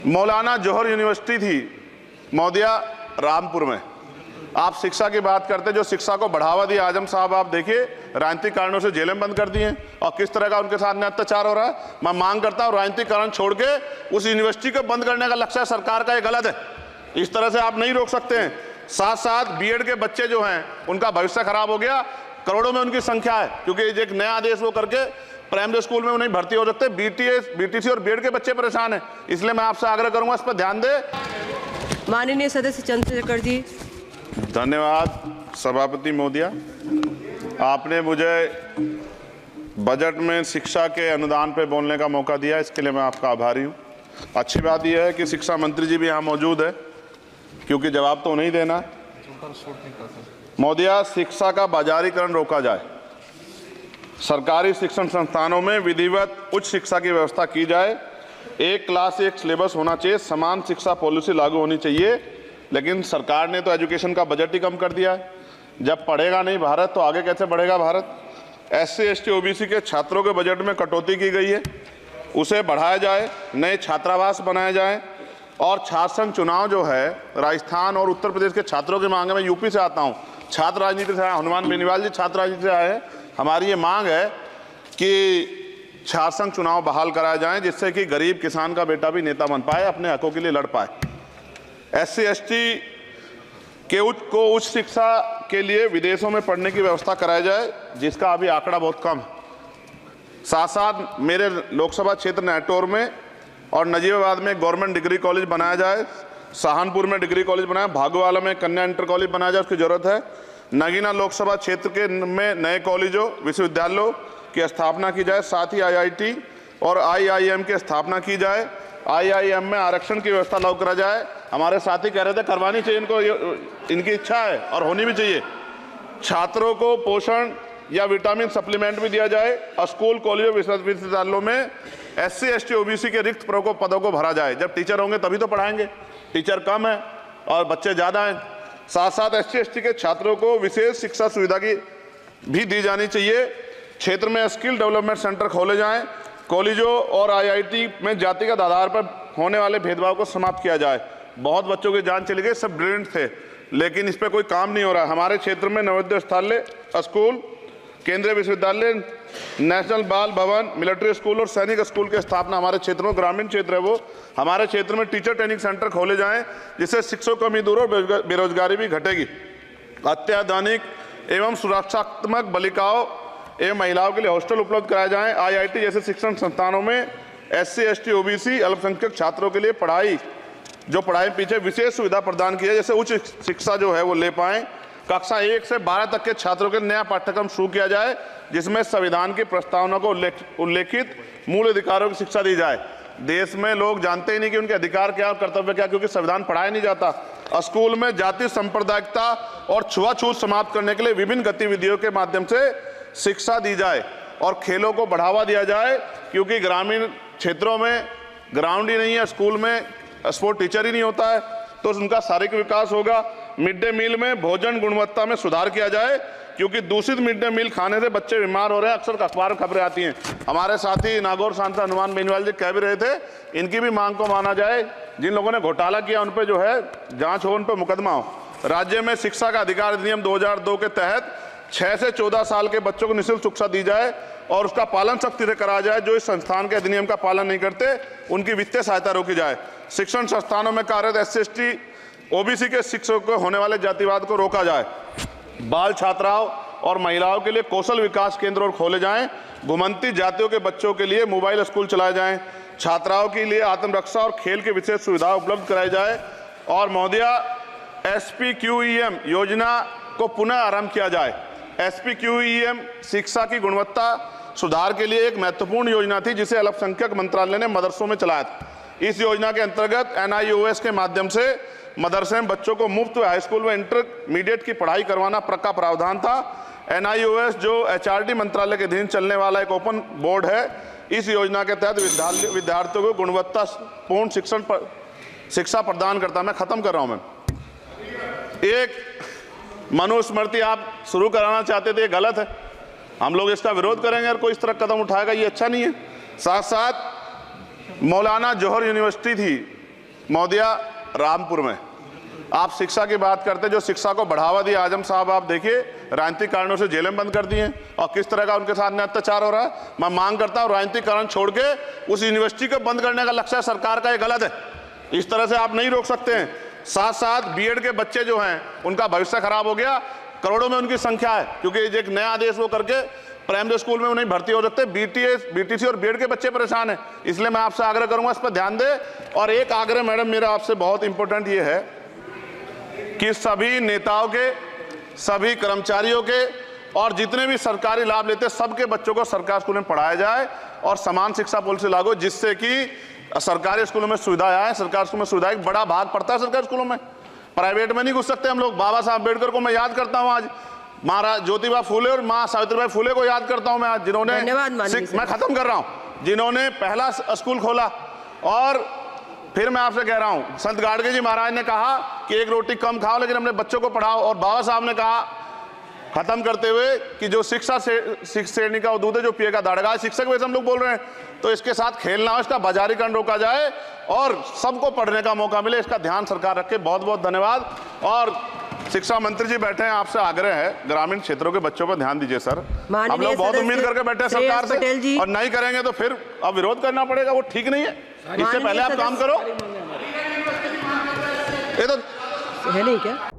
मौलाना जौहर university थी मौदिया रामपुर में। आप शिक्षा की बात करते, जो शिक्षा को बढ़ावा दिया आजम साहब, आप देखिए राजनीतिक कारणों से जेलें बंद कर दी हैं और किस तरह का उनके साथ में अत्याचार हो रहा है। मैं मांग करता हूं राजनीतिक कारण छोड़ के उस यूनिवर्सिटी को बंद करने का लक्ष्य सरकार का ये गलत है। इस तरह से आप नहीं रोक सकते हैं। साथ साथ बीएड के बच्चे जो हैं उनका भविष्य खराब हो गया, करोड़ों में उनकी संख्या है, क्योंकि एक नया आदेश वो करके प्राइमरी स्कूल में नहीं भर्ती हो सकते। बीटीसी और बीएड के बच्चे परेशान हैं, इसलिए मैं आपसे आग्रह करूंगा इस पर ध्यान दें। माननीय सदस्य चंद्रशेखर जी। धन्यवाद सभापति महोदया, आपने मुझे बजट में शिक्षा के अनुदान पे बोलने का मौका दिया, इसके लिए मैं आपका आभारी हूँ। अच्छी बात यह है कि शिक्षा मंत्री जी भी यहाँ मौजूद है, क्योंकि जवाब तो नहीं देना। महोदया, शिक्षा का बाजारीकरण रोका जाए, सरकारी शिक्षण संस्थानों में विधिवत उच्च शिक्षा की व्यवस्था की जाए, एक क्लास एक सिलेबस होना चाहिए, समान शिक्षा पॉलिसी लागू होनी चाहिए। लेकिन सरकार ने तो एजुकेशन का बजट ही कम कर दिया है। जब पढ़ेगा नहीं भारत तो आगे कैसे बढ़ेगा भारत। SC ST OBC के छात्रों के बजट में कटौती की गई है, उसे बढ़ाया जाए, नए छात्रावास बनाए जाए और छात्र संघ चुनाव जो है राजस्थान और उत्तर प्रदेश के छात्रों की मांग है। मैं यूपी से आता हूँ, छात्र राजनीति से आया, हनुमान बेनीवाल जी छात्र राजनीति से आए हैं। हमारी ये मांग है कि छात्र संघ चुनाव बहाल कराए जाएं, जिससे कि गरीब किसान का बेटा भी नेता बन पाए, अपने हकों के लिए लड़ पाए। SC ST के उच्च शिक्षा के लिए विदेशों में पढ़ने की व्यवस्था कराई जाए, जिसका अभी आंकड़ा बहुत कम है। साथ साथ मेरे लोकसभा क्षेत्र नैटौर में और नजीबाबाद में गवर्नमेंट डिग्री कॉलेज बनाया जाए, सहारनपुर में डिग्री कॉलेज बनाया, भागोवाला में कन्या इंटर कॉलेज बनाया जाए, उसकी जरूरत है। नगीना लोकसभा क्षेत्र के में नए कॉलेजों विश्वविद्यालयों की स्थापना की जाए, साथ ही IIT और IIM की स्थापना की जाए। IIM में आरक्षण की व्यवस्था लागू करा जाए। हमारे साथी कह रहे थे करवानी चाहिए इनको, इनकी इच्छा है और होनी भी चाहिए। छात्रों को पोषण या विटामिन सप्लीमेंट भी दिया जाए और स्कूल कॉलेजों विश्वविद्यालयों में SC ST OBC के रिक्त पदों को भरा जाए। जब टीचर होंगे तभी तो पढ़ाएंगे, टीचर कम है और बच्चे ज़्यादा हैं। साथ साथ SC ST के छात्रों को विशेष शिक्षा सुविधा की भी दी जानी चाहिए। क्षेत्र में स्किल डेवलपमेंट सेंटर खोले जाएं, कॉलेजों और IIT में जातिगत आधार पर होने वाले भेदभाव को समाप्त किया जाए। बहुत बच्चों की जान चली गई, सब ब्रिलियंट थे, लेकिन इस पर कोई काम नहीं हो रहा है। हमारे क्षेत्र में नवोदय विद्यालय स्कूल, केंद्रीय विश्वविद्यालय, नेशनल बाल भवन, मिलिट्री स्कूल और सैनिक स्कूल की स्थापना हमारे क्षेत्र में, ग्रामीण क्षेत्र है वो, हमारे क्षेत्र में टीचर ट्रेनिंग सेंटर खोले जाएं, जिससे शिक्षकों की कमी दूर और बेरोजगारी भी घटेगी। अत्याधुनिक एवं सुरक्षात्मक बालिकाओं एवं महिलाओं के लिए हॉस्टल उपलब्ध कराए जाएं। IIT जैसे शिक्षण संस्थानों में SC ST OBC अल्पसंख्यक छात्रों के लिए पढ़ाई पीछे विशेष सुविधा प्रदान की है, जैसे उच्च शिक्षा जो है वो ले पाएं। कक्षा 1 से 12 तक के छात्रों के नया पाठ्यक्रम शुरू किया जाए, जिसमें संविधान की प्रस्तावना को उल्लेखित मूल अधिकारों की शिक्षा दी जाए। देश में लोग जानते ही नहीं कि उनके अधिकार क्या और कर्तव्य क्या, क्योंकि संविधान पढ़ाया नहीं जाता। स्कूल में जाति सांप्रदायिकता और छुआछूत समाप्त करने के लिए विभिन्न गतिविधियों के माध्यम से शिक्षा दी जाए और खेलों को बढ़ावा दिया जाए, क्योंकि ग्रामीण क्षेत्रों में ग्राउंड ही नहीं है, स्कूल में स्पोर्ट टीचर ही नहीं होता है, तो उनका शारीरिक विकास होगा। मिड डे मील में भोजन गुणवत्ता में सुधार किया जाए, क्योंकि दूषित मिड डे मील खाने से बच्चे बीमार हो रहे हैं, अक्सर अखबार खबरें आती हैं। हमारे साथी नागौर सांसद हनुमान बेनीवाल जी कह भी रहे थे, इनकी भी मांग को माना जाए। जिन लोगों ने घोटाला किया उन पर जो है जांच हो, उन पर मुकदमा हो। राज्य में शिक्षा का अधिकार अधिनियम 2002 के तहत 6 से 14 साल के बच्चों को निःशुल्क शिक्षा दी जाए और उसका पालन सख्ती से कराया जाए। जो इस संस्थान के अधिनियम का पालन नहीं करते उनकी वित्तीय सहायता रोकी जाए। शिक्षण संस्थानों में कार्यरत SC ST OBC के शिक्षकों को होने वाले जातिवाद को रोका जाए। बाल छात्राओं और महिलाओं के लिए कौशल विकास केंद्र और खोले जाएं। घुमंती जातियों के बच्चों के लिए मोबाइल स्कूल चलाए जाएं। छात्राओं के लिए आत्मरक्षा और खेल की विशेष सुविधा उपलब्ध कराई जाए। और महोदया, SPQEM योजना को पुनः आरंभ किया जाए। SPQEM शिक्षा की गुणवत्ता सुधार के लिए एक महत्वपूर्ण योजना थी, जिसे अल्पसंख्यक मंत्रालय ने मदरसों में चलाया था। इस योजना के अंतर्गत NIOS के माध्यम से मदरसे में बच्चों को मुफ्त हाई स्कूल में इंटरमीडिएट की पढ़ाई करवाना का प्रावधान था। NIOS जो HRD मंत्रालय के अधीन चलने वाला एक ओपन बोर्ड है, इस योजना के तहत विद्यार्थियों को गुणवत्तापूर्ण शिक्षा प्रदान करता। मैं खत्म कर रहा हूं। मैं एक मनुस्मृति आप शुरू कराना चाहते थे, ये गलत है, हम लोग इसका विरोध करेंगे और कोई इस तरह कदम उठाएगा, ये अच्छा नहीं है। साथ साथ मौलाना जौहर यूनिवर्सिटी थी मौदिया रामपुर में आप शिक्षा की बात करते, जो शिक्षा को बढ़ावा दिया आजम साहब, आप देखिए राजनीतिक कारणों से जेलें बंद कर दी हैं और किस तरह का उनके साथ अत्याचार हो रहा है। मैं मांग करता हूं राजनीतिक कारण छोड़ के उस यूनिवर्सिटी को बंद करने का लक्ष्य सरकार का, ये गलत है। इस तरह से आप नहीं रोक सकते हैं। साथ साथ बीएड के बच्चे जो हैं उनका भविष्य खराब हो गया, करोड़ों में उनकी संख्या है, क्योंकि एक नया आदेश वो करके प्राइमरी स्कूल में नहीं भर्ती हो सकते। बीटीसी और बीएड के बच्चे परेशान हैं। इसलिए मैं आपसे आग्रह करूंगा इस पर ध्यान दें। और एक आग्रह मैडम मेरा आपसे बहुत इंपॉर्टेंट ये है कि सभी नेताओं के, सभी कर्मचारियों के और जितने भी सरकारी लाभ लेते हैं सबके बच्चों को सरकारी स्कूल में पढ़ाया जाए और समान शिक्षा पॉलिसी लागू, जिससे कि सरकारी स्कूलों में सुविधाएं आए। सरकारी स्कूल में सुविधाएं एक बड़ा भाग पड़ता है सरकारी स्कूलों में, प्राइवेट में नहीं घुस सकते हम लोग। बाबा साहब अम्बेडकर को मैं याद करता हूं आज, महाराज ज्योतिबा फूले और माँ सावित्रीबाई फूले को याद करता हूं मैं आज, जिन्होंने, मैं खत्म कर रहा हूं, जिन्होंने पहला स्कूल खोला। और फिर मैं आपसे कह रहा हूं, संत गाडगे जी महाराज ने कहा कि एक रोटी कम खाओ लेकिन अपने बच्चों को पढ़ाओ। और बाबा साहब ने कहा खत्म करते हुए कि जो शिक्षा श्रेणी का दूध है जो पिएगा दाड़ेगा। शिक्षक वैसे हम लोग बोल रहे हैं, तो इसके साथ खेलना हो, इसका बाजारीकरण रोका जाए और सबको पढ़ने का मौका मिले, इसका ध्यान सरकार रखे। बहुत बहुत धन्यवाद। और शिक्षा मंत्री जी बैठे हैं, आपसे आग्रह है ग्रामीण क्षेत्रों के बच्चों पर ध्यान दीजिए सर। हम लोग बहुत उम्मीद करके बैठे हैं सरकार से, और नहीं करेंगे तो फिर अब विरोध करना पड़ेगा, वो ठीक नहीं है। इससे पहले आप काम करो। ये तो है नहीं क्या?